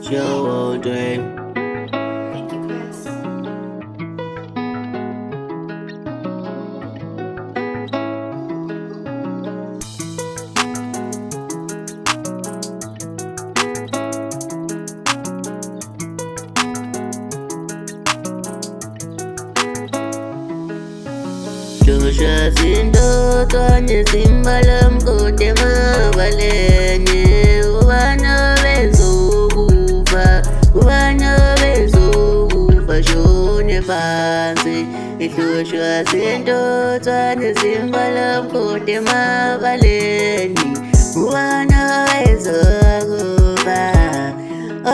children. Thank you, Chris. Tusha sindo twane simbalam kote mabalenye Wana bezukufa, wana bezukufa shone pansi Tusha sindo twane simbalam kote mabalenye Wana bezukufa,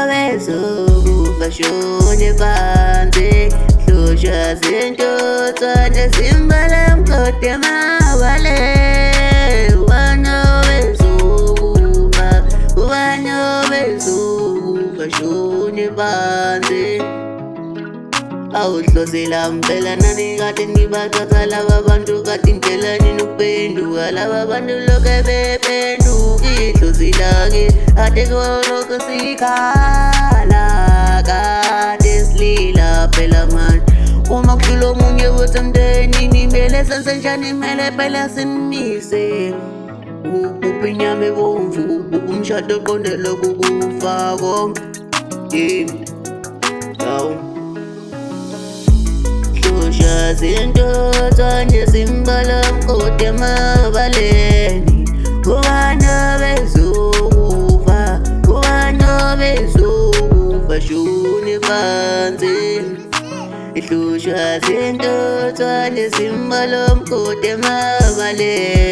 bezukufa shone pansi Tusha sindo twane simbalam kote mabalenye Wana bezukufa, wana bezukufa shone pansi Awuhlosela mpela nani kade ngibathatha laba bantu kade ngitshela nini ukuphenduka Laba bantu lokhe bephenduka ihlozila-ke kade kolokhu sikhala kade silila phela manje Uma kudlula omunye wethu emndenini mele senze njani mele phela sinimise Ubhubha inyama ebomvu, ubhubha umshado oqondele kukufa konke yini Hawu Tusha zinto twane simbalam kote mabaleni Kubana bezukufa, kubana bezukufa shune pansi Tusha zinto twane simbalam kote mabaleni